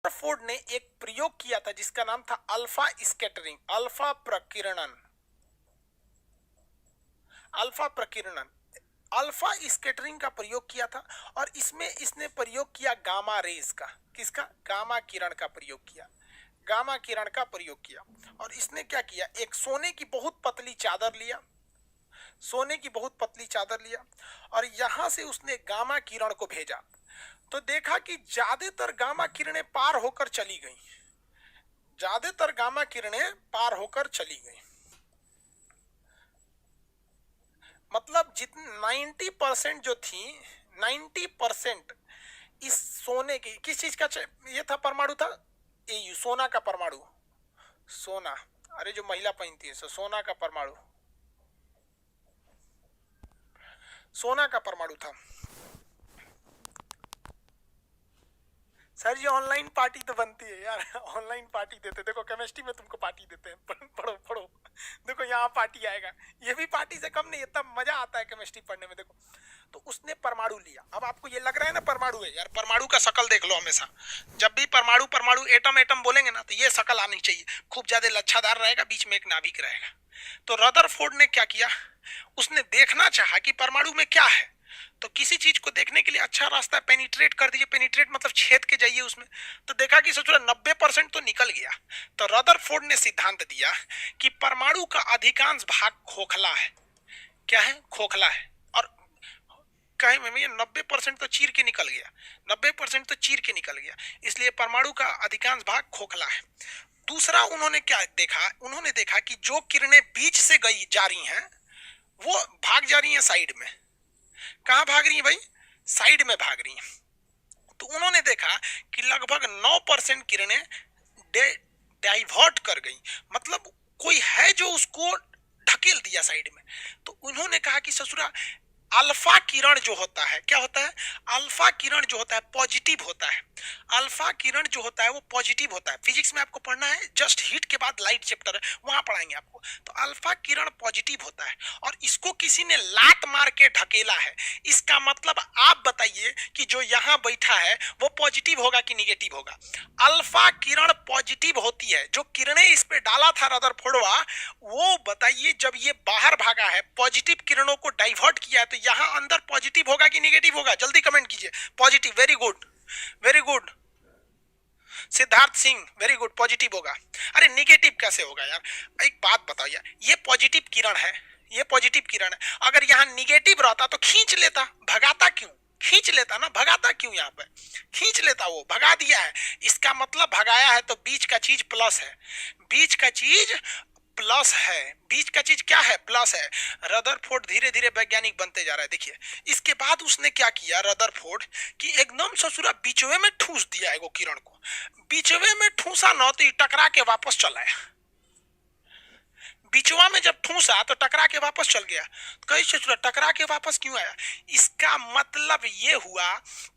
Rutherford ने एक प्रयोग किया था जिसका नाम था अल्फा स्कैटरिंग, अल्फा प्रकीर्णन। अल्फा प्रकीर्णन, अल्फा स्कैटरिंग का प्रयोग किया था और इसमें इसने प्रयोग किया गामा रेज का। किसका? गामा किरण का प्रयोग किया। गामा किरण का प्रयोग किया और इसने क्या किया, एक सोने की बहुत पतली चादर लिया, सोने की बहुत पतली चादर लिया और यहां से उसने गामा किरण को भेजा। तो देखा कि ज्यादातर गामा किरणें पार होकर चली गईं, ज्यादातर गामा किरणें पार होकर चली गईं। मतलब जितनी 90% जो थी, 90% इस सोने की, किस चीज का ये था, परमाणु था, ये सोना का परमाणु, सोना, अरे जो महिला पहनती है सोना का परमाणु, सोना का परमाणु था। सर जी ऑनलाइन पार्टी तो बनती है यार, ऑनलाइन पार्टी देते, देखो केमिस्ट्री में तुमको पार्टी देते हैं, पढ़ो पढ़ो, देखो यहाँ पार्टी आएगा, ये भी पार्टी से कम नहीं, इतना मजा आता है केमिस्ट्री पढ़ने में। देखो तो उसने परमाणु लिया। अब आपको ये लग रहा है ना परमाणु है यार, परमाणु का शकल देख लो हमेशा, जब भी परमाणु परमाणु एटम एटम बोलेंगे ना तो ये शकल आनी चाहिए, खूब ज्यादा लच्छादार रहेगा, बीच में एक नाभिक रहेगा। तो रदरफोर्ड ने क्या किया, उसने देखना चाहा कि परमाणु में क्या है। तो किसी चीज को देखने के लिए अच्छा रास्ता है, पेनिट्रेट कर दीजिए, पेनिट्रेट मतलब छेद के जाइए उसमें। तो देखा कि सोचो 90% तो निकल गया। तो रदरफोर्ड ने सिद्धांत दिया कि परमाणु का अधिकांश भाग खोखला है। क्या है? खोखला है। और कहे में 90% तो चीर के निकल गया, 90% तो चीर के निकल गया, इसलिए परमाणु का अधिकांश भाग खोखला है। दूसरा उन्होंने क्या देखा, उन्होंने देखा कि जो किरणें बीच से गई जा रही हैं वो भाग जा रही हैं साइड में। कहां भाग रही है भाई? साइड में भाग रही है। तो उन्होंने देखा कि लगभग 9% किरणें डाइवर्ट कर गई, मतलब कोई है जो उसको ढकेल दिया साइड में। तो उन्होंने कहा कि ससुरा अल्फा किरण जो होता है, क्या होता है? अल्फा किरण जो होता है पॉजिटिव होता है। अल्फा किरण जो होता है वो पॉजिटिव होता है। फिजिक्स में आपको पढ़ना है, जस्ट हीट के बाद लाइट चैप्टर है, वहां पढ़ाएंगे आपको। तो अल्फा किरण पॉजिटिव होता है और इसको किसी ने लात मार के ढकेला है। इसका मतलब आप बताइए कि जो यहां बैठा है वो पॉजिटिव होगा कि निगेटिव होगा? अल्फा किरण पॉजिटिव होती है। जो किरणें इस पे डाला था रदरफोर्डवा, वो बताइए जब ये बाहर भागा है, पॉजिटिव किरणों को डाइवर्ट किया है, तो यहां अंदर पॉजिटिव होगा कि निगेटिव होगा? जल्दी कमेंट कीजिए। Positive, very good, very good. Siddharth Singh, very good, positive होगा। अरे निगेटिव कैसे होगा यार? एक बात बताओ यार, ये पॉजिटिव किरण है, ये पॉजिटिव किरण है, अगर यहाँ निगेटिव रहता तो खींच लेता, भगाता क्यों? खींच लेता ना, भगाता क्यों? यहाँ पे खींच लेता, वो भगा दिया है। इसका मतलब भगाया है तो बीच का चीज प्लस है, बीच का चीज प्लस है, बीच का चीज क्या है? प्लस है। रदरफोर्ड धीरे धीरे वैज्ञानिक बनते जा रहा है। देखिए इसके बाद उसने क्या किया रदरफोर्ड, कि एकदम ससुरा बीचवे में ठूस दिया है वो किरण को। बीचवे में ठूसा न तो टकरा के वापस चला है, बीचवा में जब ठूसा तो टकरा के वापस चल गया। कई ससुरा टकरा के वापस क्यों आया? इसका मतलब ये हुआ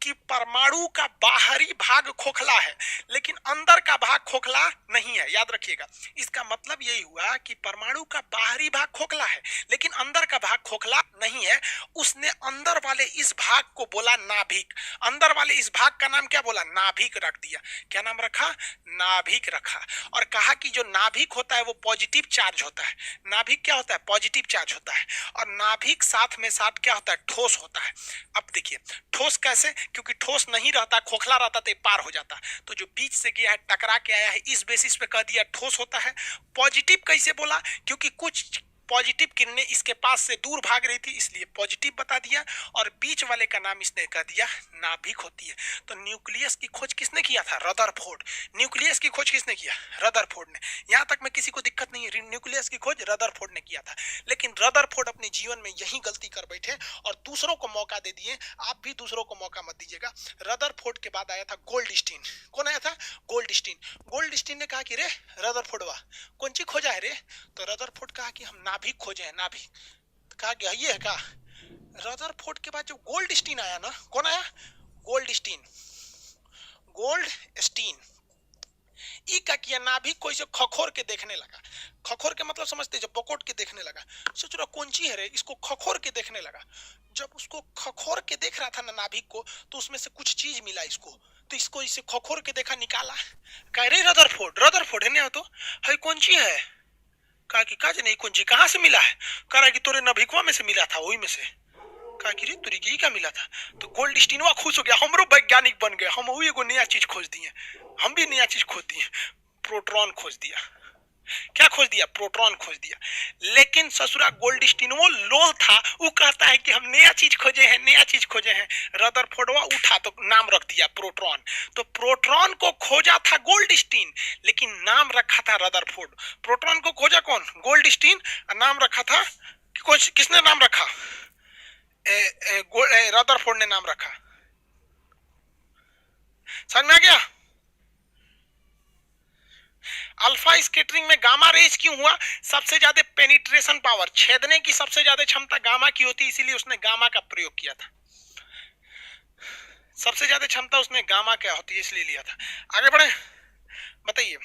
कि परमाणु का बाहरी भाग खोखला है लेकिन अंदर का भाग खोखला नहीं है। याद रखिएगा, इसका मतलब यही हुआ कि परमाणु का बाहरी भाग खोखला है लेकिन अंदर का भाग खोखला नहीं है। उसने अंदर वाले इस भाग को बोला नाभिक, अंदर वाले इस भाग का नाम क्या बोला? नाभिक रख दिया। क्या नाम रखा? नाभिक रखा। और कहा कि जो नाभिक होता है वो पॉजिटिव चार्ज होता है। नाभिक क्या होता है? पॉजिटिव चार्ज होता है। और नाभिक साथ में साथ क्या होता है? ठोस होता है। अब देखिए ठोस कैसे? क्योंकि ठोस नहीं रहता, खोखला रहता तो पार हो जाता। तो जो बीच से गया है, टकरा के आया है, इस बेसिस पे कह दिया ठोस होता है। पॉजिटिव कैसे बोला? क्योंकि कुछ पॉजिटिव किरणें इसके पास से दूर भाग रही थी इसलिए पॉजिटिव बता दिया। और बीच वाले का नाम इसने कह दिया नाभिक होती है। तो न्यूक्लियस की खोज किसने किया था? रदरफोर्ड। न्यूक्लियस की खोज किसने किया? रदरफोर्ड ने। यहां तक में किसी को दिक्कत नहीं है, न्यूक्लियस की खोज रदरफोर्ड ने किया था। लेकिन रदरफोर्ड अपने जीवन में यही गलती कर बैठे और दूसरों को मौका दे दिए। आप भी दूसरों को मौका मत दीजिएगा। रदरफोर्ड के बाद आया था गोल्डस्टीन। कौन आया था? गोल्डस्टीन। गोल्डस्टीन ने कहा कि रे रदरफोर्डवा कौन चीज खोजा है रे? तो रदरफोर्ड कहा कि हम नाभिक खोजे हैं, नाभिक। कहा कि ये है का? रदरफोर्ड के बाद जो गोल्डस्टीन आया ना, कौन आया? गोल्डस्टीन। गोल्डस्टीन ई का किया नाभिक को इसे खखोर के देखने लगा। खखोर के मतलब समझते? जब बकोट के देखने लगा, सोच रहा कौन ची है रे, इसको खखोर के देखने लगा। जब उसको खखोर के देख रहा था ना नाभिक को, तो उसमें से कुछ चीज मिला इसको। तो इसको इसे खोखोर के देखा, निकाला, कह रे रदरफोर्ड है ना, तो है कौन ची है, कहा कि काज नहीं कौन ची कहाँ से मिला है, कह रहा कि तोरे नभिकवा में से मिला था, वही में से, कहा कि रे तुरी की क्या मिला था, तो गोल्ड स्टीनवा खुश हो गया, हमरो वैज्ञानिक बन गए, हम वही एगो नया चीज खोज दिए, हम भी नया चीज खोज दिए, प्रोटॉन खोज दिया, क्या खोज दिया, प्रोटॉन खोज दिया। लेकिन ससुरा गोल्ड स्टीनवो लोल था, वो कहता है कि हम नया चीज खोजे हैं, नया चीज खोजे हैं। रदरफोर्डवा उठा तो नाम रख दिया प्रोटॉन, तो प्रोटॉन को खोजा था गोल्ड स्टीन, लेकिन नाम रखा था रदरफोर्ड। प्रोटॉन को खोजा कौन, गोल्ड स्टीन, नाम रखा था, किसने नाम रखा, रदरफोर्ड ने नाम रखा। समझ में आ गया। अल्फा स्कैटरिंग में गामा रेज क्यों हुआ, सबसे ज्यादा पेनिट्रेशन पावर, छेदने की सबसे ज्यादा क्षमता गामा की होती, इसीलिए उसने गामा का प्रयोग किया था, सबसे ज्यादा क्षमता उसने गामा क्या होती है इसलिए लिया था। आगे बढ़े, बताइए,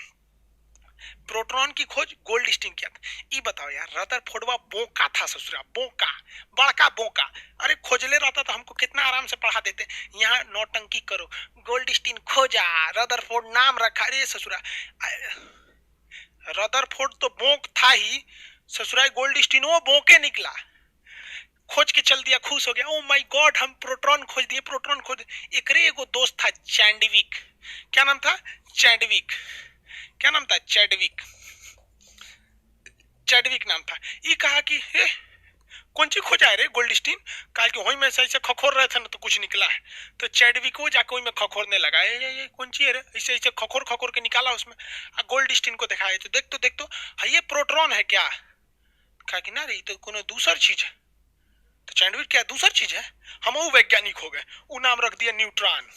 प्रोटॉन की खोज गोल्ड स्टीन किया था। ये बताओ यार, रदरफोर्डवा बोका था ससुरा, बोका, बड़का बोका, अरे खोजले रहता तो हमको कितना आराम से पढ़ा देते, यहाँ नौटंकी करो, गोल्ड स्टीन खोजा, रदरफोर्ड नाम रखा, अरे ससुरा, रदरफोर्ड तो बोक था ही, ससुराल गोल्ड स्टीन वो बोके निकला, खोज के चल दिया, खुश हो गया, ओ माय गॉड हम प्रोटॉन खोज दिए, प्रोटॉन खोज दिए। एकरे एगो दोस्त था चैंडविक, क्या नाम था, चैंडविक, क्या नाम था, चैडविक, चैडविक नाम था। ये कहा कि हे कौन सी खोजा है रे गोल्ड स्टीन, कहा कि वही में ऐसे खखोर रहे थे ना तो कुछ निकला है, तो चैडविक वो जाके वही में खखोरने लगा, ये कौन सी है रे, ऐसे ऐसे खखोर खखोर के निकाला उसमें, गोल्ड स्टीन को दिखाया, तो देख तो ये प्रोटॉन है क्या, कहा कि ना रे तो कोनो दूसर चीज है, तो चैंडविक क्या दूसर चीज है, हम वो वैज्ञानिक हो गए, वो नाम रख दिया न्यूट्रॉन,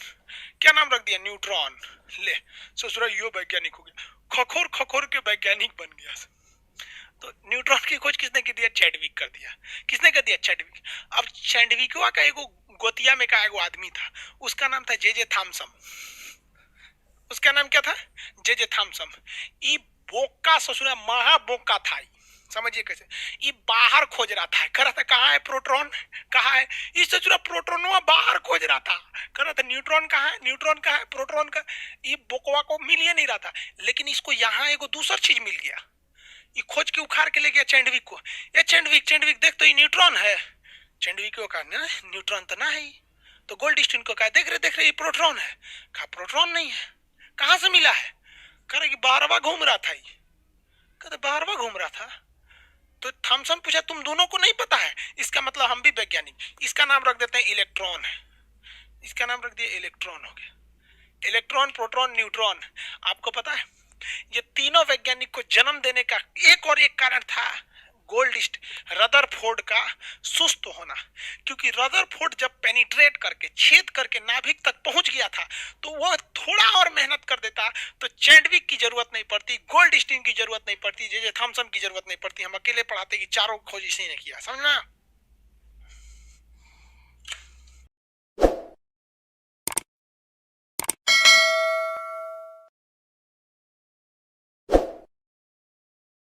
क्या नाम रख दिया, न्यूट्रॉन, ले ससुरा यो वैज्ञानिक हो गया, खखोर खखोर के वैज्ञानिक बन गया। तो न्यूट्रॉन की खोज किसने कर दिया, चैडविक कर दिया, किसने कर दिया, चैडविक। अब चैडविकवा का एगो गोतिया में का एगो आदमी था, उसका नाम था जे थॉमसन, उसका नाम क्या था, जे थॉमसन। ई बोका ससुरा महा बोका था, समझिए कैसे, ये बाहर खोज रहा था, कह रहा था कहाँ है प्रोटॉन, कहाँ है, इस ससुरा प्रोटॉन बाहर खोज रहा था, कह रहा था न्यूट्रॉन कहाँ है, न्यूट्रॉन कहाँ है, प्रोटॉन का, ये बोकवा को मिल ही नहीं रहा था, लेकिन इसको यहाँ एगो दूसर चीज मिल गया, ये खोज के उखाड़ के ले गया चैंडविक को, ये चैंडविक देख तो ये न्यूट्रॉन है, चैंडविक को कहा ना न्यूट्रॉन तो ना है, तो गोल्ड स्टीन को कहा देख रहे ये प्रोटॉन है, कहा प्रोटॉन नहीं है, कहाँ से मिला है, कह रहे बारहवा घूम रहा था, कहते बारहवा घूम रहा था, तो थॉमसन पूछा तुम दोनों को नहीं पता है, इसका मतलब हम भी वैज्ञानिक, इसका नाम रख देते हैं इलेक्ट्रॉन है, इसका नाम रख दिया इलेक्ट्रॉन हो गया, इलेक्ट्रॉन प्रोटॉन न्यूट्रॉन। आपको पता है ये तीनों वैज्ञानिक को जन्म देने का एक और एक कारण था गोल्ड रदरफोर्ड का सुस्त होना, क्योंकि रदरफोर्ड जब पेनिट्रेट करके छेद करके नाभिक तक पहुंच गया था तो वह थोड़ा और मेहनत कर देता तो चैडविक की जरूरत नहीं पड़ती, गोल्ड स्टीन की जरूरत नहीं पड़ती, जे थॉमसन की जरूरत नहीं पड़ती, हम अकेले पढ़ाते कि चारों खोज इसी ने किया, समझना।